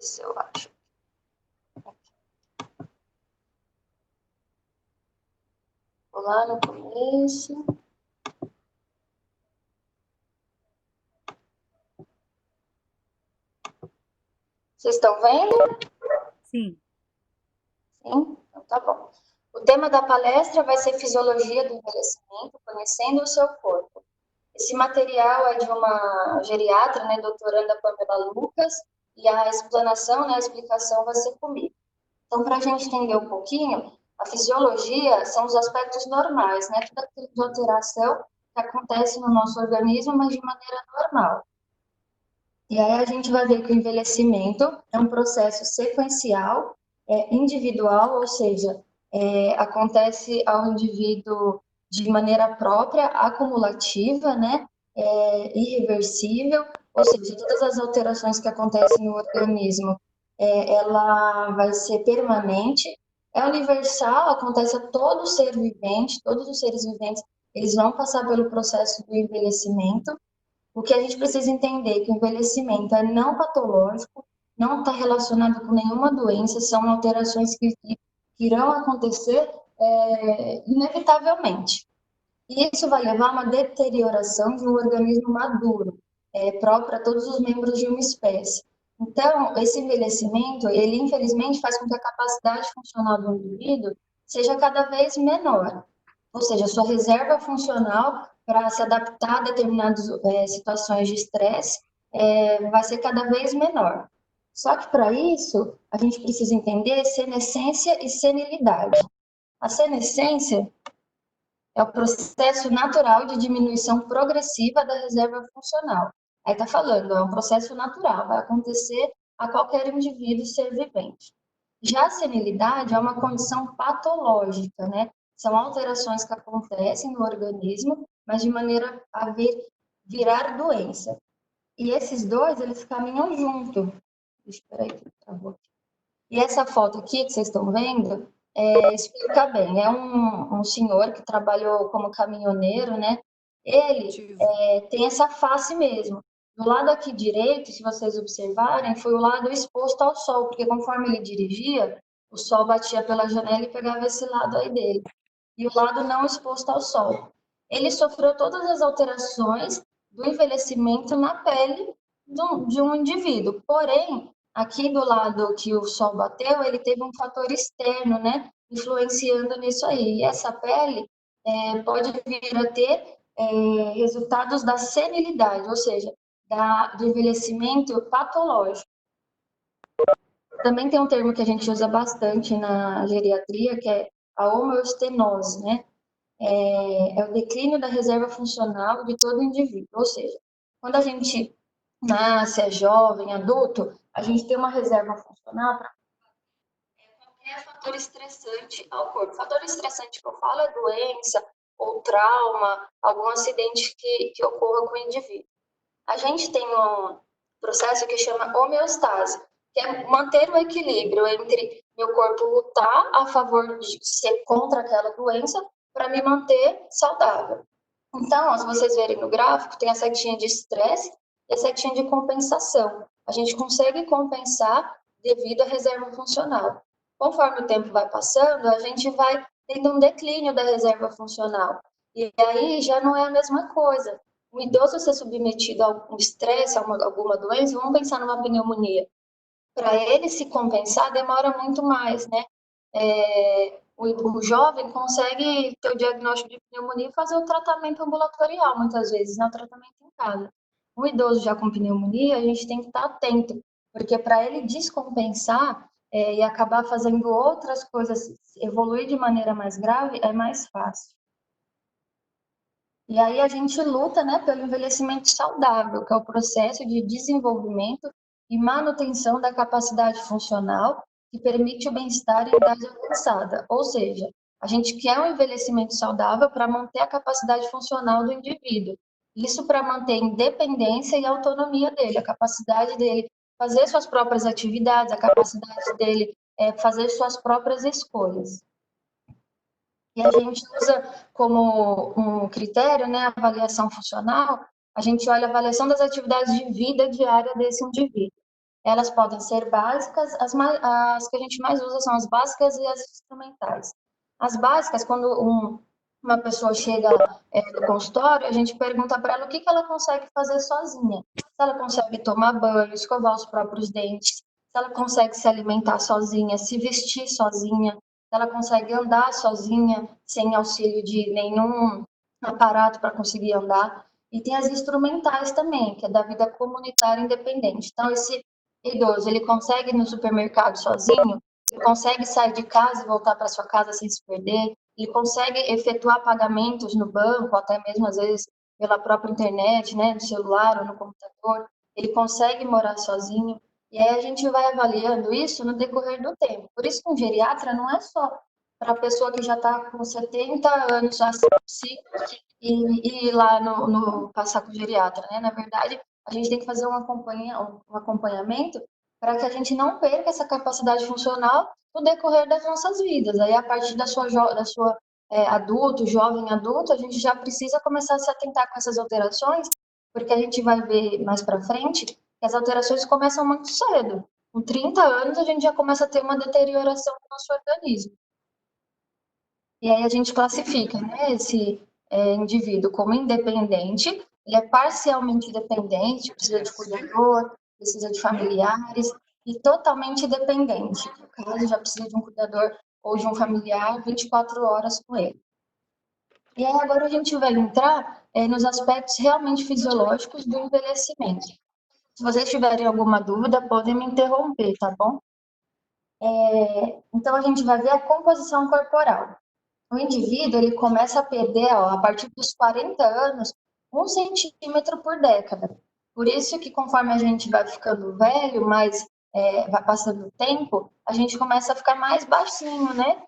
se eu acho. Vou lá no começo. Vocês estão vendo? Sim. Sim? Então tá bom. O tema da palestra vai ser Fisiologia do Envelhecimento, conhecendo o seu corpo. Esse material é de uma geriatra, né, doutoranda Pamela Lucas, e a explanação, né, a explicação vai ser comigo. Então, para a gente entender um pouquinho, a fisiologia são os aspectos normais, né, toda aquela de alteração que acontece no nosso organismo, mas de maneira normal. E aí a gente vai ver que o envelhecimento é um processo sequencial, individual, ou seja, acontece ao indivíduo de maneira própria, acumulativa, né? Irreversível, ou seja, todas as alterações que acontecem no organismo, ela vai ser permanente, é universal, acontece a todo ser vivente, todos os seres viventes, eles vão passar pelo processo do envelhecimento. O que a gente precisa entender é que o envelhecimento é não patológico, não está relacionado com nenhuma doença, são alterações que irão acontecer inevitavelmente. E isso vai levar a uma deterioração de um organismo maduro, próprio a todos os membros de uma espécie. Então, esse envelhecimento, ele infelizmente faz com que a capacidade funcional do indivíduo seja cada vez menor. Ou seja, a sua reserva funcional para se adaptar a determinadas situações de estresse vai ser cada vez menor. Só que para isso, a gente precisa entender senescência e senilidade. A senescência é o processo natural de diminuição progressiva da reserva funcional. Aí está falando, é um processo natural, vai acontecer a qualquer indivíduo ser vivente. Já a senilidade é uma condição patológica, né? São alterações que acontecem no organismo, mas de maneira a virar doença. E esses dois, eles caminham junto. Espera aí, que travou aqui. E essa foto aqui que vocês estão vendo explica bem. É um senhor que trabalhou como caminhoneiro, né? Ele tem essa face mesmo. Do lado aqui direito, se vocês observarem, foi o lado exposto ao sol, porque conforme ele dirigia, o sol batia pela janela e pegava esse lado aí dele. E o lado não exposto ao sol. Ele sofreu todas as alterações do envelhecimento na pele de um indivíduo. Porém, aqui do lado que o sol bateu, ele teve um fator externo, né, influenciando nisso aí. E essa pele pode vir a ter resultados da senilidade, ou seja, do envelhecimento patológico. Também tem um termo que a gente usa bastante na geriatria, que é a homeostenose, né? É o declínio da reserva funcional de todo indivíduo. Ou seja, quando a gente nasce, é jovem, adulto, a gente tem uma reserva funcional para qualquer fator estressante ao corpo. Fator estressante que eu falo é doença ou trauma, algum acidente que ocorra com o indivíduo. A gente tem um processo que chama homeostase, que é manter o equilíbrio entre meu corpo lutar a favor de ser contra aquela doença para me manter saudável. Então, se vocês verem no gráfico, tem a setinha de estresse e a setinha de compensação. A gente consegue compensar devido à reserva funcional. Conforme o tempo vai passando, a gente vai tendo um declínio da reserva funcional. E aí já não é a mesma coisa. O idoso ser submetido a algum estresse, a alguma doença, vamos pensar numa pneumonia. Para ele se compensar, demora muito mais, né? O jovem consegue ter o diagnóstico de pneumonia e fazer o tratamento ambulatorial, muitas vezes, não o tratamento em casa. O idoso já com pneumonia, a gente tem que estar atento, porque para ele descompensar e acabar fazendo outras coisas, evoluir de maneira mais grave, é mais fácil. E aí a gente luta, né, pelo envelhecimento saudável, que é o processo de desenvolvimento e manutenção da capacidade funcional que permite o bem-estar em idade avançada. Ou seja, a gente quer um envelhecimento saudável para manter a capacidade funcional do indivíduo. Isso para manter a independência e a autonomia dele, a capacidade dele fazer suas próprias atividades, a capacidade dele fazer suas próprias escolhas. E a gente usa como um critério, né, a avaliação funcional, a gente olha a avaliação das atividades de vida diária desse indivíduo. Elas podem ser básicas, as que a gente mais usa são as básicas e as instrumentais. As básicas, quando uma pessoa chega no consultório, a gente pergunta para ela o que ela consegue fazer sozinha. Se ela consegue tomar banho, escovar os próprios dentes, se ela consegue se alimentar sozinha, se vestir sozinha, se ela consegue andar sozinha, sem auxílio de nenhum aparato para conseguir andar. E tem as instrumentais também, que é da vida comunitária independente. Então, esse idoso, ele consegue ir no supermercado sozinho, ele consegue sair de casa e voltar para sua casa sem se perder, ele consegue efetuar pagamentos no banco, até mesmo às vezes pela própria internet, né, no celular ou no computador, ele consegue morar sozinho, e aí a gente vai avaliando isso no decorrer do tempo. Por isso que um geriatra não é só para a pessoa que já está com 70 anos, já se e ir lá no passar com o geriatra, né? Na verdade, a gente tem que fazer um acompanhamento para que a gente não perca essa capacidade funcional no decorrer das nossas vidas. Aí, a partir da sua adulto, jovem adulto, a gente já precisa começar a se atentar com essas alterações, porque a gente vai ver mais para frente que as alterações começam muito cedo. Com 30 anos, a gente já começa a ter uma deterioração do nosso organismo. E aí a gente classifica, né, esse indivíduo como independente, ele é parcialmente dependente, precisa de cuidador, precisa de familiares, e totalmente dependente. No caso, já precisa de um cuidador ou de um familiar 24 horas com ele. E aí agora a gente vai entrar nos aspectos realmente fisiológicos do envelhecimento. Se vocês tiverem alguma dúvida, podem me interromper, tá bom? Então a gente vai ver a composição corporal. O indivíduo ele começa a perder, ó, a partir dos 40 anos, 1 centímetro por década. Por isso que conforme a gente vai ficando velho, mais vai passando o tempo, a gente começa a ficar mais baixinho, né?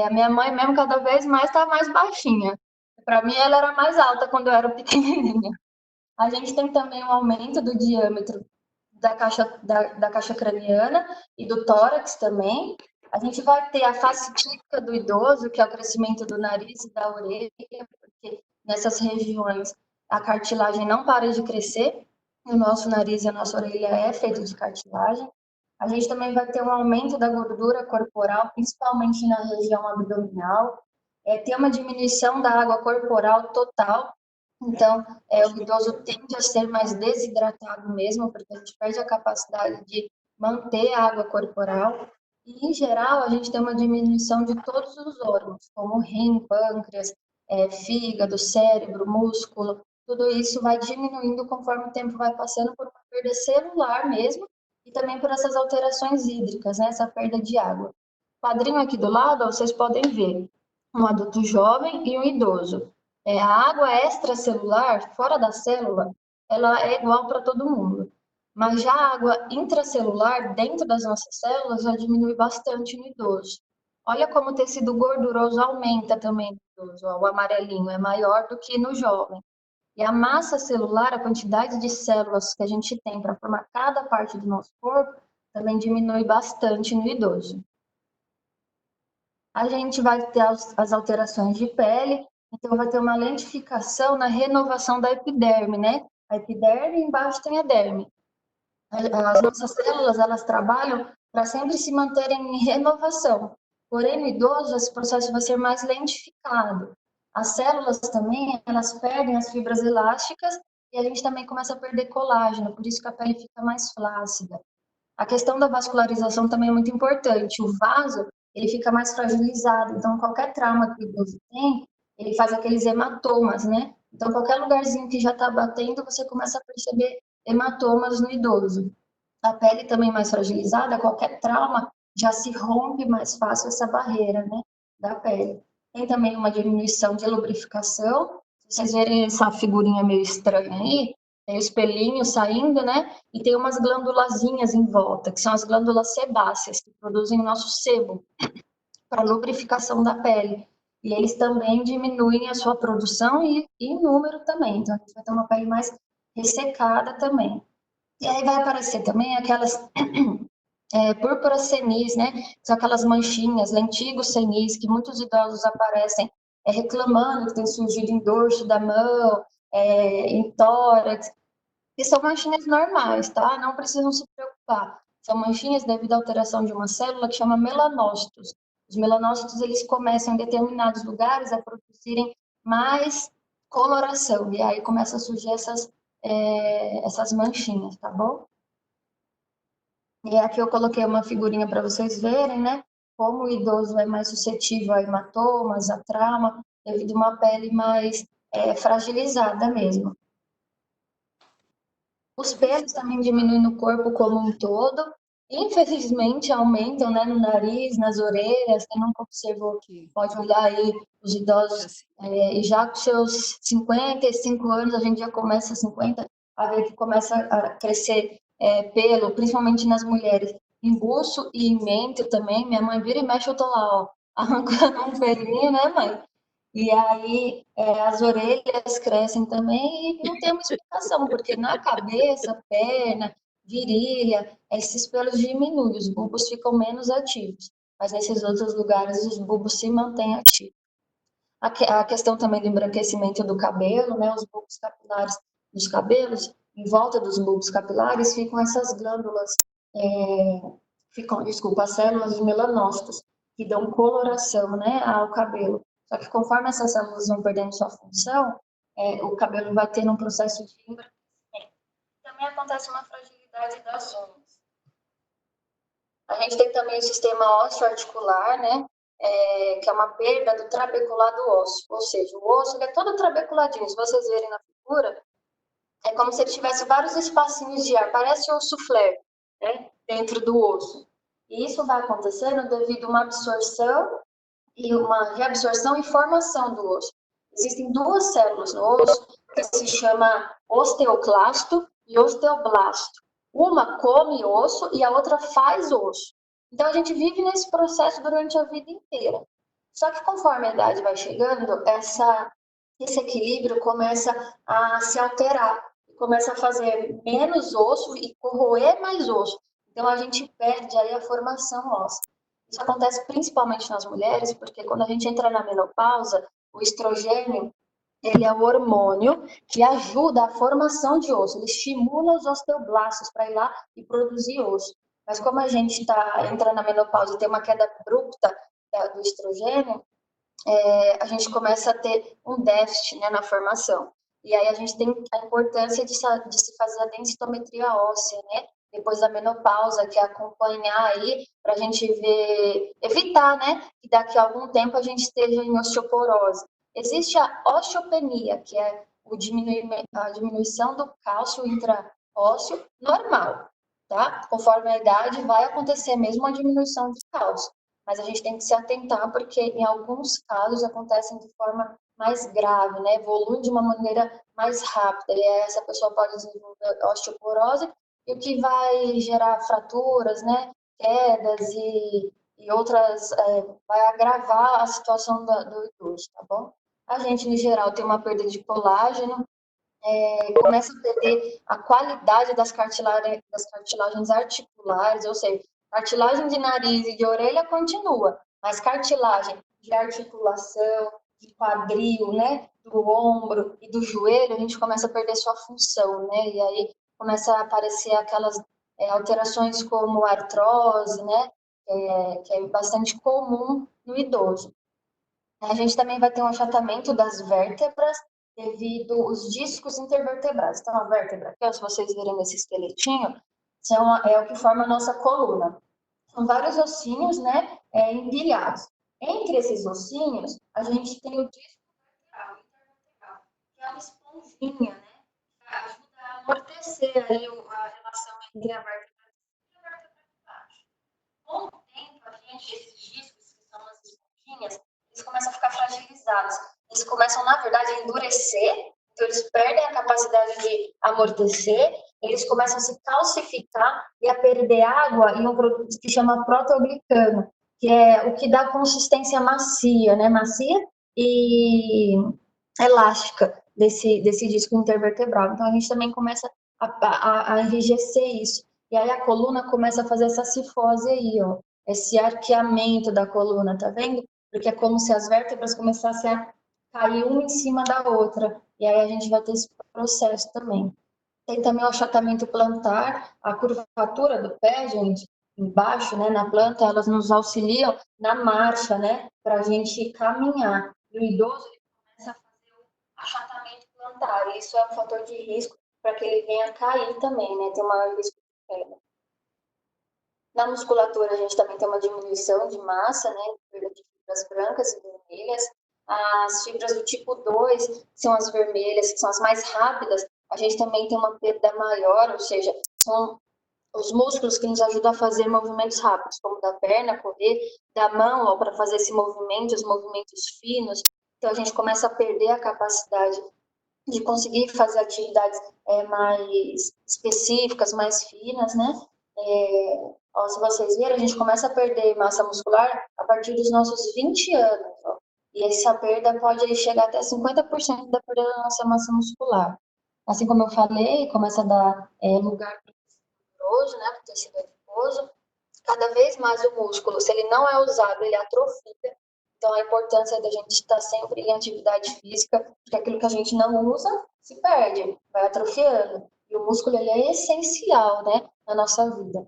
A minha mãe mesmo cada vez mais está mais baixinha. Para mim ela era mais alta quando eu era pequenininha. A gente tem também um aumento do diâmetro da caixa craniana e do tórax também. A gente vai ter a face típica do idoso, que é o crescimento do nariz e da orelha, porque nessas regiões a cartilagem não para de crescer. O nosso nariz e a nossa orelha é feito de cartilagem. A gente também vai ter um aumento da gordura corporal, principalmente na região abdominal. Ter uma diminuição da água corporal total. Então, o idoso tende a ser mais desidratado mesmo, porque a gente perde a capacidade de manter a água corporal. E, em geral, a gente tem uma diminuição de todos os órgãos, como rim, pâncreas, fígado, cérebro, músculo. Tudo isso vai diminuindo conforme o tempo vai passando por uma perda celular mesmo, e também por essas alterações hídricas, né? Essa perda de água. O quadrinho aqui do lado, ó, vocês podem ver um adulto jovem e um idoso. A água extracelular, fora da célula, ela é igual para todo mundo. Mas já a água intracelular, dentro das nossas células, já diminui bastante no idoso. Olha como o tecido gorduroso aumenta também no idoso. Ó, o amarelinho é maior do que no jovem. E a massa celular, a quantidade de células que a gente tem para formar cada parte do nosso corpo, também diminui bastante no idoso. A gente vai ter as alterações de pele, então vai ter uma lentificação na renovação da epiderme, né? A epiderme, embaixo tem a derme. As nossas células, elas trabalham para sempre se manterem em renovação. Porém, no idoso, esse processo vai ser mais lentificado. As células também, elas perdem as fibras elásticas e a gente também começa a perder colágeno, por isso que a pele fica mais flácida. A questão da vascularização também é muito importante. O vaso, ele fica mais fragilizado. Então, qualquer trauma que o idoso tem, ele faz aqueles hematomas, né? Então, qualquer lugarzinho que já está batendo, você começa a perceber hematomas no idoso. A pele também mais fragilizada, qualquer trauma já se rompe mais fácil essa barreira, né, da pele. Tem também uma diminuição de lubrificação. Se vocês verem essa figurinha meio estranha aí, tem o espelhinho saindo, né, e tem umas glândulazinhas em volta, que são as glândulas sebáceas, que produzem o nosso sebo para lubrificação da pele. E eles também diminuem a sua produção e número também. Então, a gente vai ter uma pele mais ressecada também. E aí vai aparecer também aquelas púrpuras senis, né? São aquelas manchinhas, lentigos senis, que muitos idosos aparecem reclamando que tem surgido em dorso da mão, em tórax. que são manchinhas normais, tá? Não precisam se preocupar. São manchinhas devido à alteração de uma célula que chama melanócitos. Os melanócitos, eles começam em determinados lugares a produzirem mais coloração, e aí começa a surgir essas manchinhas, tá bom? E aqui eu coloquei uma figurinha para vocês verem, né? Como o idoso é mais suscetível a hematomas, a trauma, devido a uma pele mais fragilizada mesmo. Os pelos também diminuem no corpo como um todo. Infelizmente, aumentam, né, no nariz, nas orelhas. Quem nunca observou pode olhar aí os idosos, e já com seus 55 anos, a gente já começa 50 a ver que começa a crescer pelo, principalmente nas mulheres, em buço e em mente também. Minha mãe vira e mexe, eu tô lá, ó, arrancando um pelinho, né, mãe? E aí as orelhas crescem também e não tem uma explicação, porque na cabeça, perna, virilha, esses pelos diminuem, os bulbos ficam menos ativos. Mas nesses outros lugares os bulbos se mantêm ativos. A questão também do embranquecimento do cabelo, né? Os bulbos capilares dos cabelos, em volta dos bulbos capilares ficam essas glândulas, desculpa, as células de melanócitos, que dão coloração, né, ao cabelo. Só que conforme essas células vão perdendo sua função, o cabelo vai tendo um processo de embranquecimento. Também acontece uma fragilidade das unhas. A gente tem também o sistema osteoarticular, né, que é uma perda do trabeculado ósseo, ou seja, o osso ele é todo trabeculadinho. Se vocês verem na figura, é como se ele tivesse vários espacinhos de ar, parece um soufflé, né, dentro do osso. E isso vai acontecendo devido a uma absorção e uma reabsorção e formação do osso. Existem duas células no osso que se chama osteoclasto e osteoblasto. Uma come osso e a outra faz osso. Então a gente vive nesse processo durante a vida inteira. Só que conforme a idade vai chegando, esse equilíbrio começa a se alterar, começa a fazer menos osso e corroer mais osso. Então a gente perde aí a formação óssea. Isso acontece principalmente nas mulheres, porque quando a gente entra na menopausa, o estrogênio, ele é o hormônio que ajuda a formação de osso, ele estimula os osteoblastos para ir lá e produzir osso. Mas como a gente está entrando na menopausa e tem uma queda abrupta do estrogênio, a gente começa a ter um déficit, né, na formação. E aí a gente tem a importância de se fazer a densitometria óssea, né? Depois da menopausa, que é acompanhar aí para a gente ver, evitar, né, que daqui a algum tempo a gente esteja em osteoporose. Existe a osteopenia, que é a diminuição do cálcio intraósseo normal, tá? Conforme a idade, vai acontecer mesmo a diminuição de cálcio, mas a gente tem que se atentar porque em alguns casos acontecem de forma mais grave, né? Evolui de uma maneira mais rápida e essa pessoa pode desenvolver osteoporose, e o que vai gerar fraturas, né? Quedas e outras, vai agravar a situação do idoso, tá bom? A gente, no geral, tem uma perda de colágeno, começa a perder a qualidade das cartilagens articulares, ou seja, cartilagem de nariz e de orelha continua, mas cartilagem de articulação, de quadril, né, do ombro e do joelho, a gente começa a perder sua função, né, e aí começa a aparecer aquelas alterações como artrose, né, que é bastante comum no idoso. A gente também vai ter um achatamento das vértebras devido aos discos intervertebrais. Então, a vértebra, aqui, se vocês verem nesse esqueletinho, é o que forma a nossa coluna. São vários ossinhos, né, empilhados. Entre esses ossinhos, a gente tem o disco intervertebral, que é uma esponjinha, né, que ajuda a amortecer aí a relação entre a vértebra e a vértebra de baixo. Com o tempo, esses discos, que são as esponjinhas, eles começam a ficar fragilizados. Eles começam, na verdade, a endurecer, então eles perdem a capacidade de amortecer, eles começam a se calcificar e a perder água em um produto que chama proteoglicano, que é o que dá consistência macia, né? Macia e elástica desse disco intervertebral. Então a gente também começa a enrijecer isso. E aí a coluna começa a fazer essa cifose aí, ó, esse arqueamento da coluna, tá vendo? Porque é como se as vértebras começassem a cair uma em cima da outra. E aí a gente vai ter esse processo também. Tem também o achatamento plantar, a curvatura do pé, gente, embaixo, né, na planta, elas nos auxiliam na marcha, né, para a gente caminhar. E o idoso ele começa a fazer o achatamento plantar, e isso é um fator de risco para que ele venha cair também, né, tem um maior risco de queda. Na musculatura, a gente também tem uma diminuição de massa, né, perda de fibras brancas e vermelhas. As fibras do tipo 2 que são as vermelhas, que são as mais rápidas, a gente também tem uma perda maior, ou seja, são os músculos que nos ajudam a fazer movimentos rápidos, como da perna, correr, da mão, para fazer esse movimento, os movimentos finos. Então, a gente começa a perder a capacidade de conseguir fazer atividades mais específicas, mais finas, né? Ó, se vocês viram, a gente começa a perder massa muscular a partir dos nossos 20 anos, ó. E essa perda pode chegar até 50% da perda da nossa massa muscular. Assim como eu falei, começa a dar lugar para o tecido, né, para o tecido adiposo. Cada vez mais o músculo, se ele não é usado, ele atrofia. Então, a importância da gente estar sempre em atividade física, porque aquilo que a gente não usa se perde, vai atrofiando. E o músculo ele é essencial, né, na nossa vida.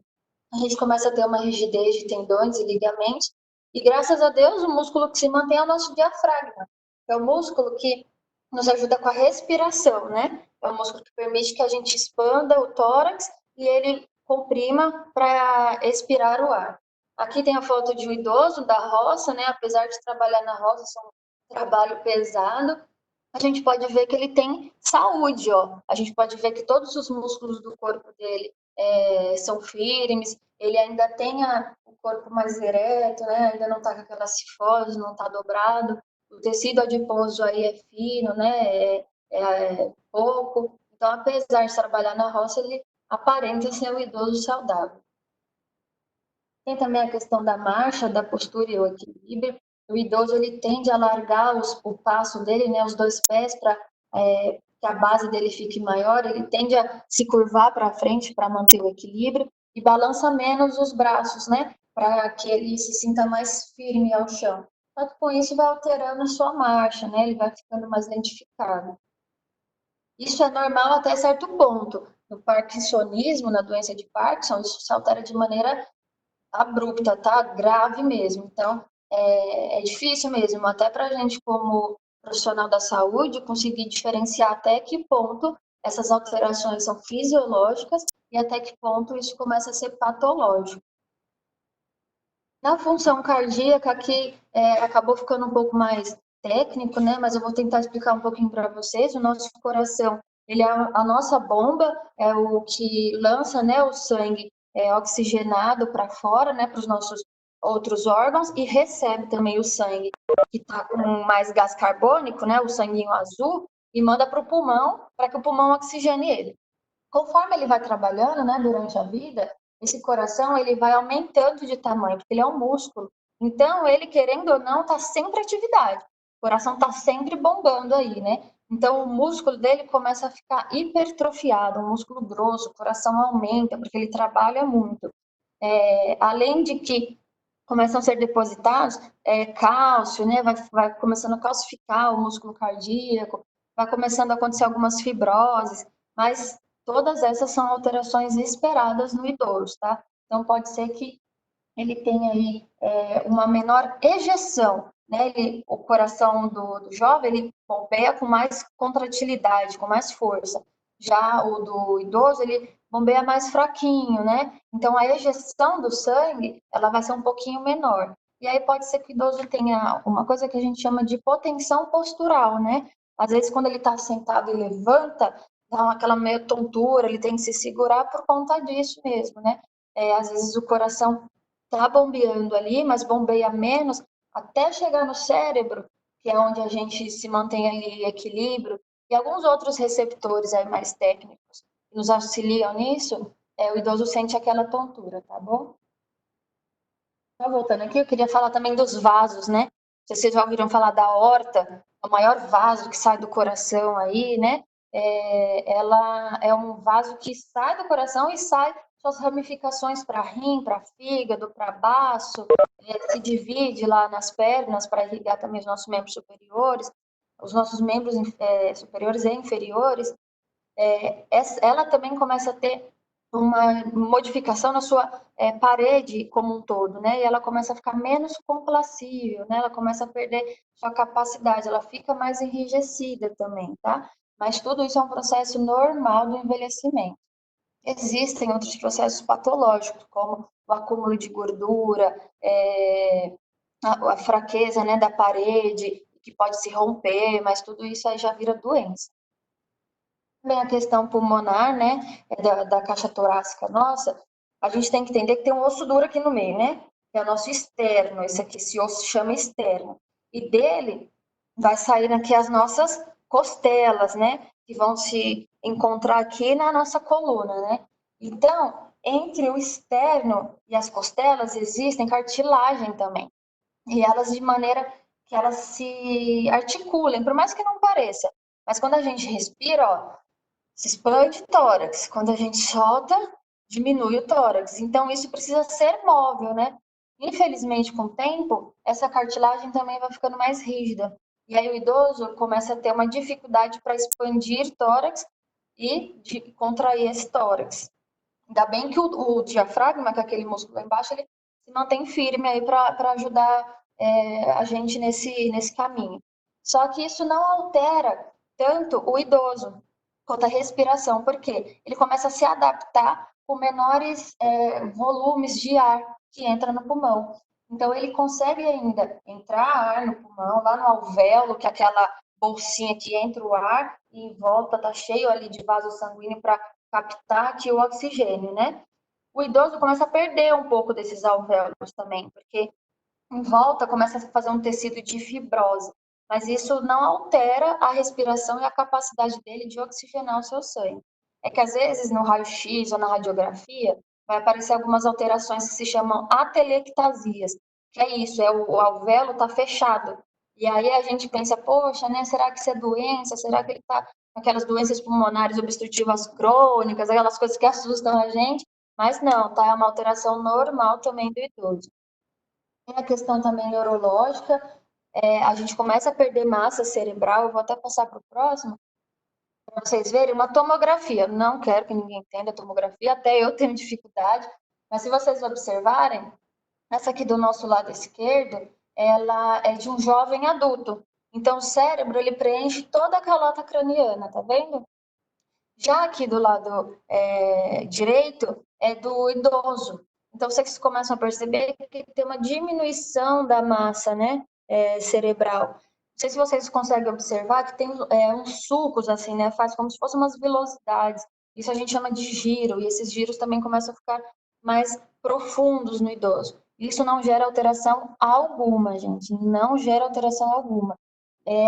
A gente começa a ter uma rigidez de tendões e ligamentos, e graças a Deus, o músculo que se mantém é o nosso diafragma. É o músculo que nos ajuda com a respiração, né? É o músculo que permite que a gente expanda o tórax e ele comprima para expirar o ar. Aqui tem a foto de um idoso da roça, né? Apesar de trabalhar na roça, é um trabalho pesado, a gente pode ver que ele tem saúde, ó. A gente pode ver que todos os músculos do corpo dele são firmes, ele ainda tem o corpo mais ereto, né? Ainda não está com aquela cifose, não está dobrado. O tecido adiposo aí é fino, né? É pouco. Então, apesar de trabalhar na roça, ele aparenta ser um idoso saudável. Tem também a questão da marcha, da postura e o equilíbrio. O idoso ele tende a largar o passo dele, né, os dois pés, para que a base dele fique maior. Ele tende a se curvar para frente para manter o equilíbrio e balança menos os braços, né, para que ele se sinta mais firme ao chão. Só que com isso vai alterando a sua marcha, né, ele vai ficando mais lentificado. Isso é normal até certo ponto. No parkinsonismo, na doença de Parkinson, isso se altera de maneira abrupta, tá? Grave mesmo. Então, é difícil mesmo, até para a gente, como profissional da saúde, conseguir diferenciar até que ponto essas alterações são fisiológicas e até que ponto isso começa a ser patológico. Na função cardíaca, aqui acabou ficando um pouco mais técnico, né? Mas eu vou tentar explicar um pouquinho para vocês. O nosso coração, ele é a nossa bomba, é o que lança, né, o sangue oxigenado para fora, né, para os nossos outros órgãos e recebe também o sangue que está com mais gás carbônico, né, o sanguinho azul, e manda para o pulmão para que o pulmão oxigene ele. Conforme ele vai trabalhando, né, durante a vida, esse coração ele vai aumentando de tamanho, porque ele é um músculo. Então, ele, querendo ou não, está sempre em atividade. O coração está sempre bombando aí, né? Então, o músculo dele começa a ficar hipertrofiado, um músculo grosso, o coração aumenta, porque ele trabalha muito. Além de que começam a ser depositados cálcio, né? Vai começando a calcificar o músculo cardíaco, vai começando a acontecer algumas fibroses, mas todas essas são alterações esperadas no idoso, tá? Então, pode ser que ele tenha aí uma menor ejeção, né? O coração do jovem, ele bombeia com mais contratilidade, com mais força. Já o do idoso, ele bombeia mais fraquinho, né? Então, a ejeção do sangue, ela vai ser um pouquinho menor. E aí pode ser que o idoso tenha uma coisa que a gente chama de hipotensão postural, né? Às vezes, quando ele está sentado e levanta, dá aquela meio tontura, ele tem que se segurar por conta disso mesmo, né? Às vezes o coração está bombeando ali, mas bombeia menos até chegar no cérebro, que é onde a gente se mantém ali em equilíbrio, e alguns outros receptores aí mais técnicos que nos auxiliam nisso, o idoso sente aquela tontura, tá bom? Só voltando aqui, eu queria falar também dos vasos, né? Vocês já ouviram falar da aorta, o maior vaso que sai do coração aí, né? Ela é um vaso que sai do coração e sai suas ramificações para rim, para fígado, para baço, se divide lá nas pernas para irrigar também os nossos membros superiores e inferiores. ela também começa a ter uma modificação na sua parede como um todo, né? E ela começa a ficar menos complacível, né? Ela começa a perder sua capacidade, ela fica mais enrijecida também, tá? Mas tudo isso é um processo normal do envelhecimento. Existem outros processos patológicos, como o acúmulo de gordura, a fraqueza, né, da parede, que pode se romper, mas tudo isso aí já vira doença. Também a questão pulmonar, né, da caixa torácica nossa, a gente tem que entender que tem um osso duro aqui no meio, né? Que é o nosso externo, esse osso se chama externo. E dele vai sair aqui as nossas costelas, né? Que vão se encontrar aqui na nossa coluna, né? Então, entre o externo e as costelas existem cartilagem também. E elas de maneira que elas se articulem, por mais que não pareça. Mas quando a gente respira, ó, se expande o tórax. Quando a gente solta, diminui o tórax. Então, isso precisa ser móvel, né? Infelizmente, com o tempo, essa cartilagem também vai ficando mais rígida. E aí o idoso começa a ter uma dificuldade para expandir o tórax e de contrair esse tórax. Ainda bem que o diafragma, que é aquele músculo lá embaixo, ele se mantém firme aí para ajudar a gente nesse caminho. Só que isso não altera tanto o idoso quanto a respiração, porque ele começa a se adaptar com menores volumes de ar que entra no pulmão. Então, ele consegue ainda entrar ar no pulmão, lá no alvéolo, que é aquela bolsinha que entra o ar e em volta está cheio ali de vaso sanguíneo para captar aqui o oxigênio, né? O idoso começa a perder um pouco desses alvéolos também, porque em volta começa a fazer um tecido de fibrose, mas isso não altera a respiração e a capacidade dele de oxigenar o seu sangue. É que às vezes no raio-x ou na radiografia vai aparecer algumas alterações que se chamam atelectasias, que é isso, o alvéolo está fechado. E aí a gente pensa, poxa, né, será que isso é doença? Será que ele está com aquelas doenças pulmonares obstrutivas crônicas, aquelas coisas que assustam a gente? Mas não, tá? É uma alteração normal também do idoso. Tem a questão também neurológica, a gente começa a perder massa cerebral, eu vou até passar para o próximo, para vocês verem, uma tomografia. Não quero que ninguém entenda a tomografia, até eu tenho dificuldade, mas se vocês observarem, essa aqui do nosso lado esquerdo, ela é de um jovem adulto. Então, o cérebro, ele preenche toda a calota craniana, tá vendo? Já aqui do lado direito é do idoso. Então, vocês começam a perceber que tem uma diminuição da massa, né, cerebral. Não sei se vocês conseguem observar que tem uns sulcos, assim, né, faz como se fossem umas velocidades. Isso a gente chama de giro, e esses giros também começam a ficar mais profundos no idoso. Isso não gera alteração alguma, gente, não gera alteração alguma.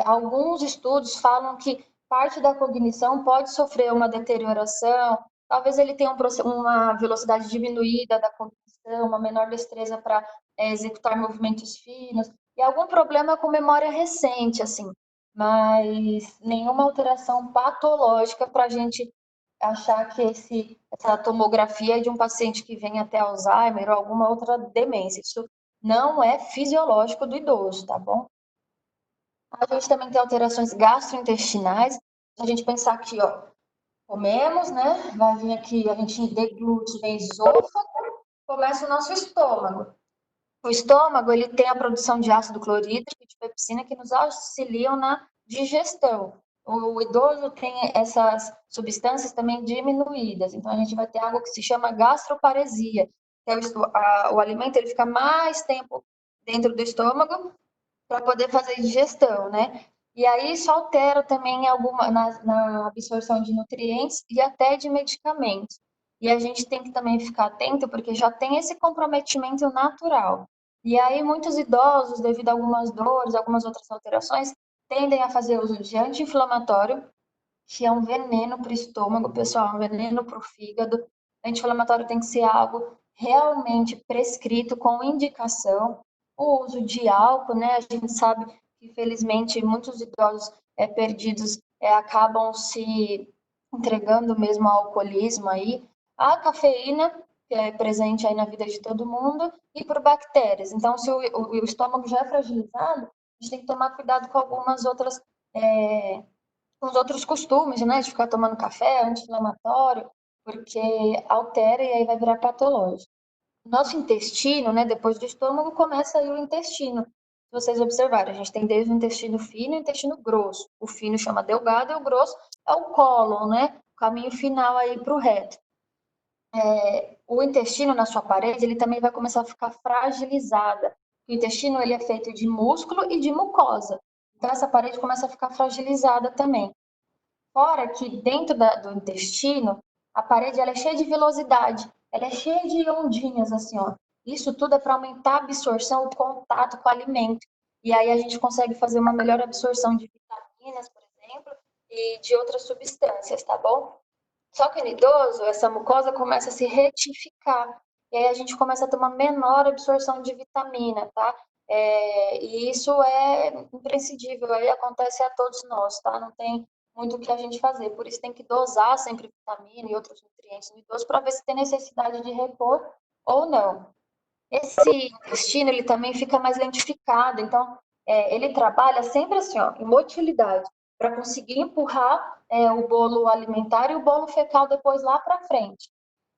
Alguns estudos falam que parte da cognição pode sofrer uma deterioração, talvez ele tenha uma velocidade diminuída da cognição, uma menor destreza para executar movimentos finos, e algum problema com memória recente, assim, mas nenhuma alteração patológica para a gente achar que essa tomografia é de um paciente que vem até Alzheimer ou alguma outra demência. Isso não é fisiológico do idoso, tá bom? A gente também tem alterações gastrointestinais. Se a gente pensar aqui, ó, comemos, né? Vai vir aqui, a gente deglute, vem esôfago, começa o nosso estômago. O estômago, ele tem a produção de ácido clorídrico e de pepsina que nos auxiliam na digestão. O idoso tem essas substâncias também diminuídas, então a gente vai ter algo que se chama gastroparesia, que é o alimento ele fica mais tempo dentro do estômago para poder fazer digestão, né? E aí isso altera também na absorção de nutrientes e até de medicamentos. E a gente tem que também ficar atento porque já tem esse comprometimento natural. E aí muitos idosos, devido a algumas dores, algumas outras alterações, tendem a fazer uso de anti-inflamatório, que é um veneno para o estômago, pessoal, um veneno para o fígado. Anti-inflamatório tem que ser algo realmente prescrito com indicação. O uso de álcool, né? A gente sabe que, infelizmente, muitos idosos perdidos acabam se entregando mesmo ao alcoolismo aí. A cafeína, que é presente aí na vida de todo mundo, e por bactérias. Então, se o estômago já é fragilizado, a gente tem que tomar cuidado com algumas outras com os outros costumes, né, de ficar tomando café, anti-inflamatório, porque altera e aí vai virar patológico. Nosso intestino, né, depois do estômago, começa aí o intestino. Se vocês observarem, a gente tem desde o intestino fino e o intestino grosso. O fino chama delgado e o grosso é o cólon, né? O caminho final aí para o reto. O intestino na sua parede, ele também vai começar a ficar fragilizada. O intestino, ele é feito de músculo e de mucosa. Então, essa parede começa a ficar fragilizada também. Fora que dentro do intestino, a parede ela é cheia de velocidade, ela é cheia de ondinhas, assim, ó. Isso tudo é para aumentar a absorção, o contato com o alimento. E aí a gente consegue fazer uma melhor absorção de vitaminas, por exemplo, e de outras substâncias, tá bom? Só que no idoso, essa mucosa começa a se retificar. E aí a gente começa a ter uma menor absorção de vitamina, tá? E isso é imprescindível, aí acontece a todos nós, tá? Não tem muito o que a gente fazer. Por isso tem que dosar sempre vitamina e outros nutrientes no idoso para ver se tem necessidade de repor ou não. Esse intestino, ele também fica mais lentificado, então ele trabalha sempre assim, ó, em motilidade, para conseguir empurrar o bolo alimentar e o bolo fecal depois lá para frente.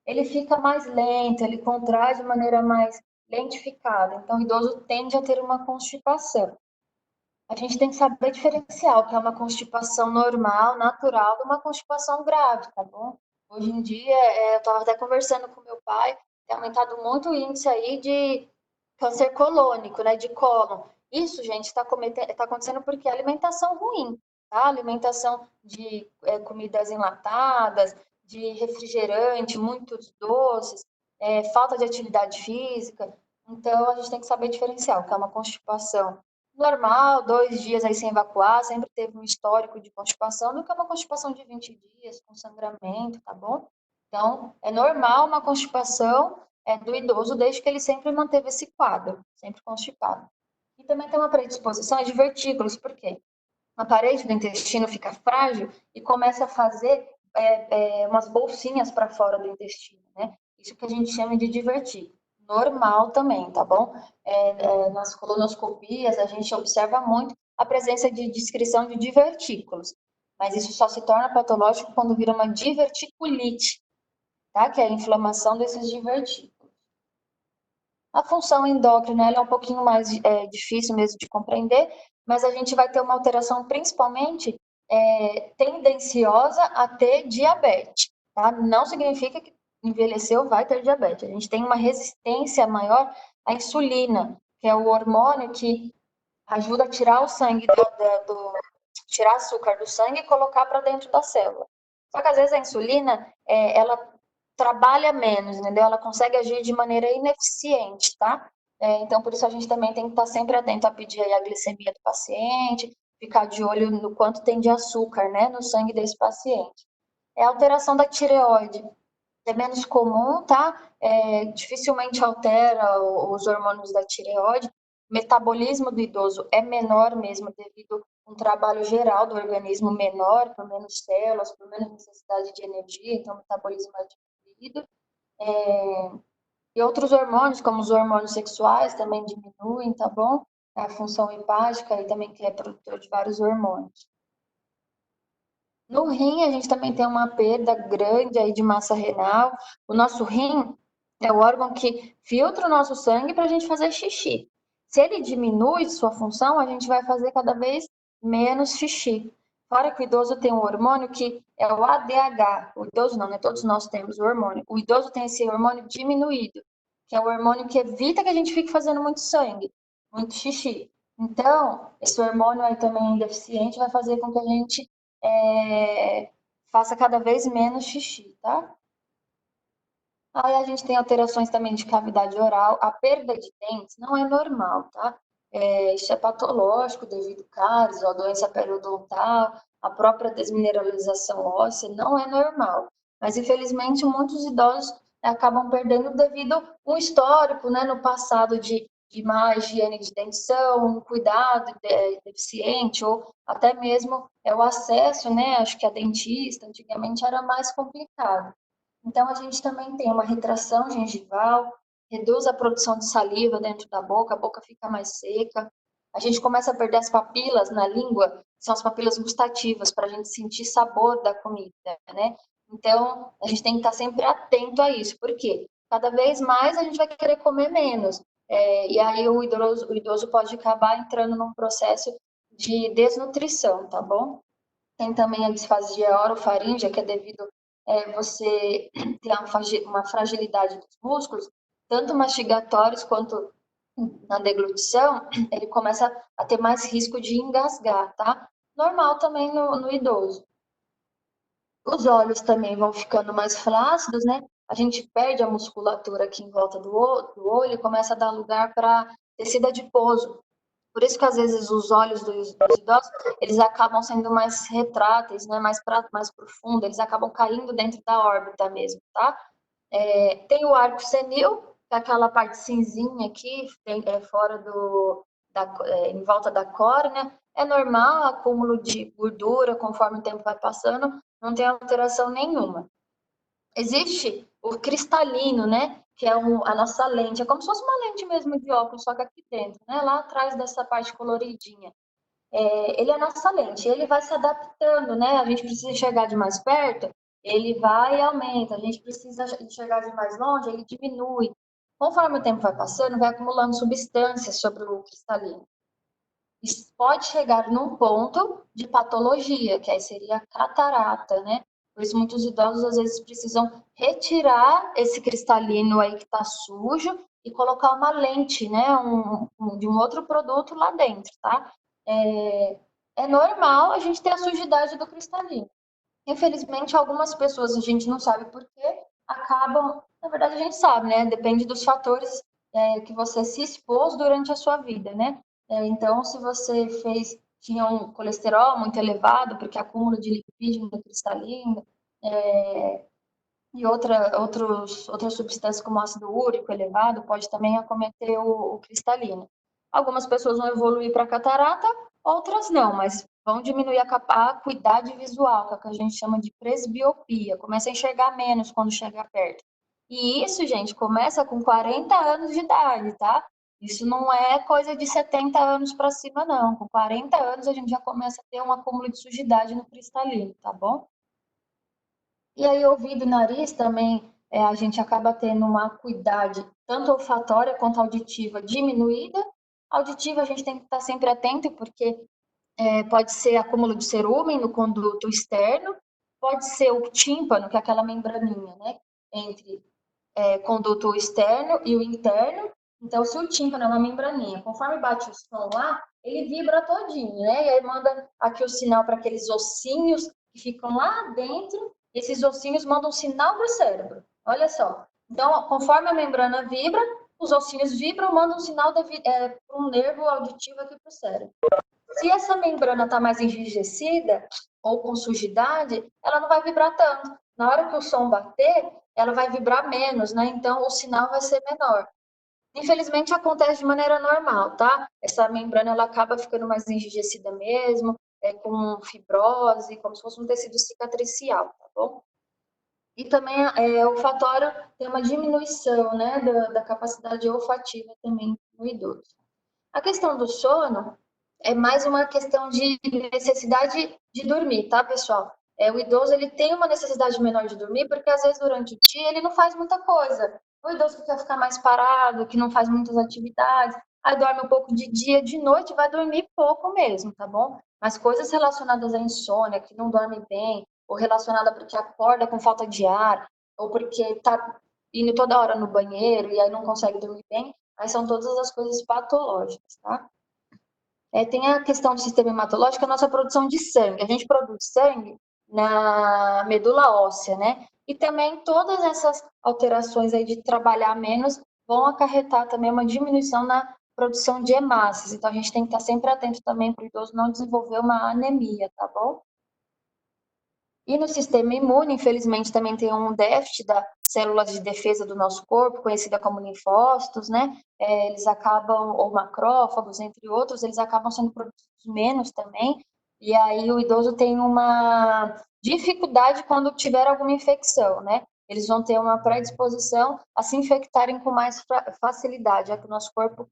Ele fica mais lento, ele contrai de maneira mais lentificada, então o idoso tende a ter uma constipação. A gente tem que saber diferenciar o que é uma constipação normal, natural, de uma constipação grave, tá bom? Hoje em dia, eu estava até conversando com meu pai, tem aumentado muito o índice aí de câncer colônico, né, de cólon. Isso, gente, está acontecendo porque é alimentação ruim, tá? Alimentação de comidas enlatadas, de refrigerante, muitos doces, falta de atividade física. Então, a gente tem que saber diferenciar o que é uma constipação normal, 2 dias aí sem evacuar, sempre teve um histórico de constipação, do que uma constipação de 20 dias, com sangramento, tá bom? Então, é normal uma constipação do idoso, desde que ele sempre manteve esse quadro, sempre constipado. E também tem uma predisposição a divertículos, por quê? A parede do intestino fica frágil e começa a fazer umas bolsinhas para fora do intestino, né? Isso que a gente chama de divertículo. Normal também, tá bom? Nas colonoscopias, a gente observa muito a presença de descrição de divertículos, mas isso só se torna patológico quando vira uma diverticulite, tá? Que é a inflamação desses divertículos. A função endócrina ela é um pouquinho mais difícil mesmo de compreender, mas a gente vai ter uma alteração principalmente tendenciosa a ter diabetes, tá? Não significa que envelheceu vai ter diabetes. A gente tem uma resistência maior à insulina, que é o hormônio que ajuda a tirar o sangue tirar açúcar do sangue e colocar para dentro da célula. Só que às vezes a insulina, ela trabalha menos, entendeu? Ela consegue agir de maneira ineficiente, tá? Então, por isso a gente também tem que estar sempre atento a pedir aí a glicemia do paciente, ficar de olho no quanto tem de açúcar, né, no sangue desse paciente. É a alteração da tireoide. É menos comum, tá? Dificilmente altera os hormônios da tireoide. O metabolismo do idoso é menor mesmo, devido a um trabalho geral do organismo menor, por menos células, por menos necessidade de energia, então o metabolismo é diminuído. E outros hormônios, como os hormônios sexuais, também diminuem, tá bom? A função hepática e também que é produtor de vários hormônios. No rim, a gente também tem uma perda grande aí de massa renal. O nosso rim é o órgão que filtra o nosso sangue para a gente fazer xixi. Se ele diminui sua função, a gente vai fazer cada vez menos xixi. Fora que o idoso tem um hormônio que é o ADH. O idoso não, né? Todos nós temos o hormônio. O idoso tem esse hormônio diminuído, que é o hormônio que evita que a gente fique fazendo muito sangue, muito xixi. Então, esse hormônio aí também deficiente vai fazer com que a gente faça cada vez menos xixi, tá? Aí a gente tem alterações também de cavidade oral. A perda de dentes não é normal, tá? Isso é patológico devido a cáries ou a doença periodontal, a própria desmineralização óssea não é normal. Mas, infelizmente, muitos idosos acabam perdendo devido a um histórico, né, no passado de má higiene de dentição, um cuidado deficiente, ou até mesmo o acesso, né, acho que a dentista antigamente era mais complicado. Então, a gente também tem uma retração gengival, reduz a produção de saliva dentro da boca, a boca fica mais seca. a gente começa a perder as papilas na língua, que são as papilas gustativas, para a gente sentir sabor da comida, né? Então, a gente tem que estar sempre atento a isso, porque cada vez mais a gente vai querer comer menos. E aí o idoso pode acabar entrando num processo de desnutrição, tá bom? Tem também a disfasia orofaríngea, que é devido você ter uma fragilidade dos músculos, tanto mastigatórios quanto na deglutição, ele começa a ter mais risco de engasgar, tá? Normal também no idoso. Os olhos também vão ficando mais flácidos, né? A gente perde a musculatura aqui em volta do olho e começa a dar lugar para tecido adiposo. Por isso que às vezes os olhos dos idosos, eles acabam sendo mais retráteis, né? Mais profundo, eles acabam caindo dentro da órbita mesmo, tá? Tem o arco senil, que é aquela parte cinzinha aqui, fora em volta da córnea. É normal acúmulo de gordura conforme o tempo vai passando, não tem alteração nenhuma. Existe o cristalino, né? Que é a nossa lente. É como se fosse uma lente mesmo de óculos, só que aqui dentro, né? Lá atrás dessa parte coloridinha. Ele é a nossa lente, ele vai se adaptando, né? A gente precisa enxergar de mais perto, ele vai e aumenta. A gente precisa enxergar de mais longe, ele diminui. Conforme o tempo vai passando, vai acumulando substâncias sobre o cristalino. Isso pode chegar num ponto de patologia, que aí seria a catarata, né? Por isso, muitos idosos às vezes precisam retirar esse cristalino aí que está sujo e colocar uma lente, né? De um outro produto lá dentro, tá? É normal a gente ter a sujidade do cristalino. Infelizmente, algumas pessoas, a gente não sabe por quê, acabam. Na verdade, a gente sabe, né? Depende dos fatores que você se expôs durante a sua vida, né? Então, se você tinha um colesterol muito elevado, porque acúmulo de lipídio no cristalino, e outras substâncias como ácido úrico elevado, pode também acometer o cristalino. Algumas pessoas vão evoluir para catarata, outras não, mas vão diminuir a acuidade visual, que é o que a gente chama de presbiopia, começa a enxergar menos quando chega perto. E isso, gente, começa com 40 anos de idade, tá? Isso não é coisa de 70 anos para cima, não. Com 40 anos a gente já começa a ter um acúmulo de sujidade no cristalino, tá bom? E aí, ouvido e nariz também, a gente acaba tendo uma acuidade, tanto olfatória quanto auditiva, diminuída. Auditiva a gente tem que estar sempre atento, porque pode ser acúmulo de cerúmen no conduto externo, pode ser o tímpano, que é aquela membraninha, né, entre conduto externo e o interno. Então, se o tímpano é uma membraninha, conforme bate o som lá, ele vibra todinho, né? E aí manda aqui o sinal para aqueles ossinhos que ficam lá dentro. Esses ossinhos mandam um sinal para o cérebro. Olha só. Então, conforme a membrana vibra, os ossinhos vibram, mandam um sinal para um nervo auditivo aqui para o cérebro. Se essa membrana está mais enrijecida ou com sujidade, ela não vai vibrar tanto. Na hora que o som bater, ela vai vibrar menos, né? Então o sinal vai ser menor. Infelizmente acontece de maneira normal, tá? Essa membrana ela acaba ficando mais enrijecida mesmo, com fibrose, como se fosse um tecido cicatricial, tá bom? E também o olfatório tem uma diminuição, né, da capacidade olfativa também no idoso. A questão do sono é mais uma questão de necessidade de dormir, tá, pessoal? O idoso ele tem uma necessidade menor de dormir porque às vezes durante o dia ele não faz muita coisa. O idoso que quer ficar mais parado, que não faz muitas atividades, aí dorme um pouco de dia, de noite vai dormir pouco mesmo, tá bom? Mas coisas relacionadas à insônia, que não dorme bem, ou relacionada porque acorda com falta de ar, ou porque tá indo toda hora no banheiro e aí não consegue dormir bem, aí são todas as coisas patológicas, tá? Tem a questão do sistema hematológico, a nossa produção de sangue. A gente produz sangue na medula óssea, né? E também todas essas alterações aí de trabalhar menos vão acarretar também uma diminuição na produção de hemácias. Então, a gente tem que estar sempre atento também para o idoso não desenvolver uma anemia, tá bom? E no sistema imune, infelizmente, também tem um déficit das células de defesa do nosso corpo, conhecida como linfócitos, né? Eles acabam, ou macrófagos, entre outros, eles acabam sendo produzidos menos também, e aí o idoso tem uma dificuldade quando tiver alguma infecção, né? Eles vão ter uma predisposição a se infectarem com mais facilidade, já que o nosso corpo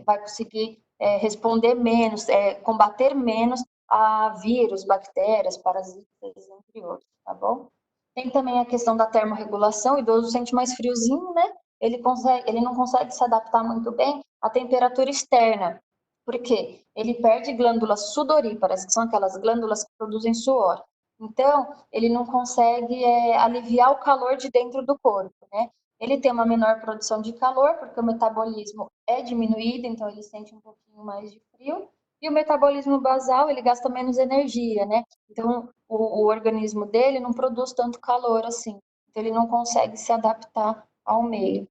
vai conseguir responder menos, combater menos a vírus, bactérias, parasitas, entre outros, tá bom? Tem também a questão da termorregulação, o idoso sente mais friozinho, né? Ele não consegue se adaptar muito bem à temperatura externa. Por quê? Ele perde glândulas sudoríparas, que são aquelas glândulas que produzem suor. Então, ele não consegue aliviar o calor de dentro do corpo, né? Ele tem uma menor produção de calor, porque o metabolismo é diminuído, então ele sente um pouquinho mais de frio. E o metabolismo basal, ele gasta menos energia, né? Então, o organismo dele não produz tanto calor assim. Então, ele não consegue se adaptar ao meio.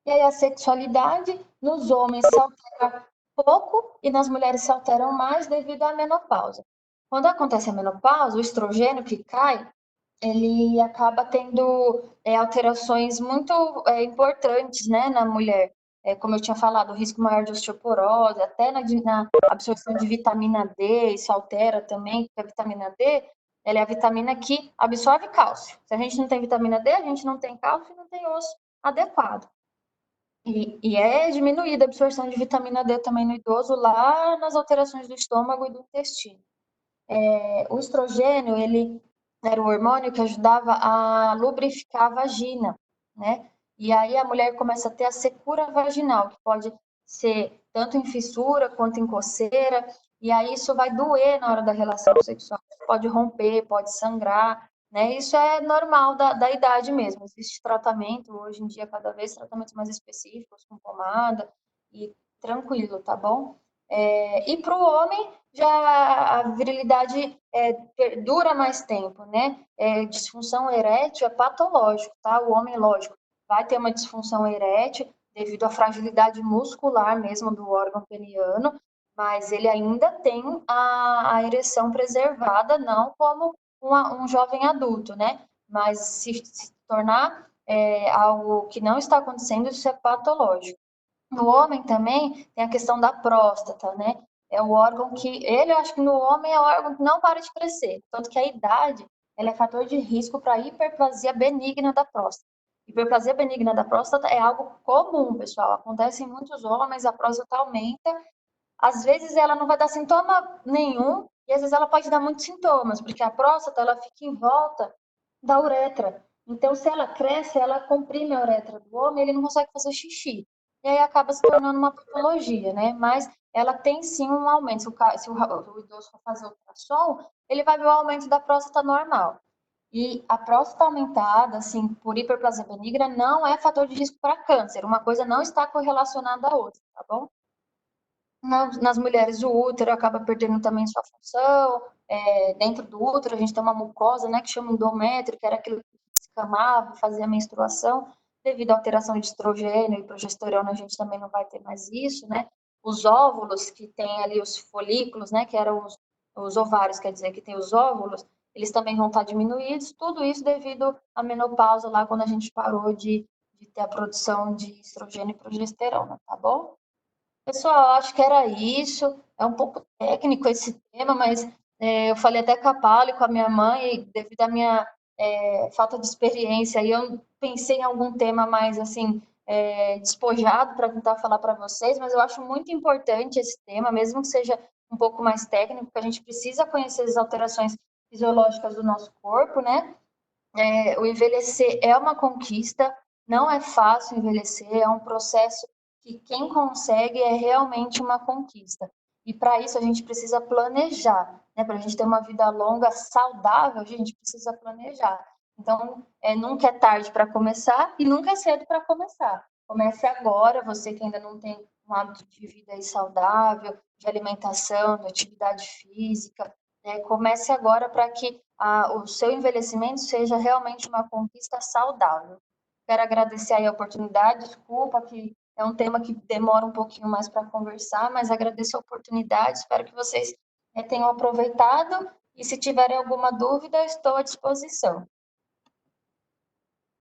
E aí, a sexualidade nos homens se altera pouco e nas mulheres se alteram mais devido à menopausa. Quando acontece a menopausa, o estrogênio que cai, ele acaba tendo alterações muito importantes, né, na mulher. Como eu tinha falado, o risco maior de osteoporose, até na absorção de vitamina D, isso altera também, porque a vitamina D, ela é a vitamina que absorve cálcio. Se a gente não tem vitamina D, a gente não tem cálcio e não tem osso adequado. E é diminuída a absorção de vitamina D também no idoso, lá nas alterações do estômago e do intestino. O estrogênio, ele era o hormônio que ajudava a lubrificar a vagina, né? E aí a mulher começa a ter a secura vaginal, que pode ser tanto em fissura quanto em coceira, e aí isso vai doer na hora da relação sexual. Pode romper, pode sangrar, né? Isso é normal da idade mesmo. Existe tratamento, hoje em dia, cada vez tratamentos mais específicos, com pomada, e tranquilo, tá bom? E para o homem, já a virilidade dura mais tempo, né? Disfunção erétil é patológico, tá? O homem, lógico, vai ter uma disfunção erétil devido à fragilidade muscular mesmo do órgão peniano, mas ele ainda tem a ereção preservada, não como um jovem adulto, né? Mas se tornar algo que não está acontecendo, isso é patológico. No homem também tem a questão da próstata, né? É o órgão que, eu acho que no homem é o órgão que não para de crescer, tanto que a idade, ela é fator de risco para hiperplasia benigna da próstata. Hiperplasia benigna da próstata é algo comum, pessoal, acontece em muitos homens, a próstata aumenta, às vezes ela não vai dar sintoma nenhum, e às vezes ela pode dar muitos sintomas, porque a próstata, ela fica em volta da uretra. Então, se ela cresce, ela comprime a uretra do homem, ele não consegue fazer xixi. E aí acaba se tornando uma patologia, né? Mas ela tem sim um aumento. Se o idoso for fazer ultrassom, ele vai ver o aumento da próstata normal. E a próstata aumentada, assim, por hiperplasia benigna, não é fator de risco para câncer. Uma coisa não está correlacionada à outra, tá bom? Nas mulheres, o útero acaba perdendo também sua função. Dentro do útero, a gente tem uma mucosa, né, que chama endométrio, que era aquilo que descamava, fazia a menstruação. Devido à alteração de estrogênio e progesterona, a gente também não vai ter mais isso, né? Os óvulos, que tem ali os folículos, né, que eram os ovários, quer dizer, que tem os óvulos, eles também vão estar diminuídos. Tudo isso devido à menopausa, lá quando a gente parou de ter a produção de estrogênio e progesterona, tá bom? Pessoal, acho que era isso. É um pouco técnico esse tema, mas eu falei até com a Paula e com a minha mãe, e devido à minha falta de experiência, aí eu pensei em algum tema mais assim despojado para tentar falar para vocês, mas eu acho muito importante esse tema, mesmo que seja um pouco mais técnico, porque a gente precisa conhecer as alterações fisiológicas do nosso corpo, né? O envelhecer é uma conquista, não é fácil envelhecer, é um processo que quem consegue é realmente uma conquista. E para isso a gente precisa planejar, né? Para a gente ter uma vida longa, saudável, a gente precisa planejar. Então, nunca é tarde para começar e nunca é cedo para começar. Comece agora, você que ainda não tem um hábito de vida aí saudável, de alimentação, de atividade física, comece agora para que o seu envelhecimento seja realmente uma conquista saudável. Quero agradecer aí a oportunidade, desculpa que é um tema que demora um pouquinho mais para conversar, mas agradeço a oportunidade, espero que vocês tenham aproveitado e se tiverem alguma dúvida, estou à disposição.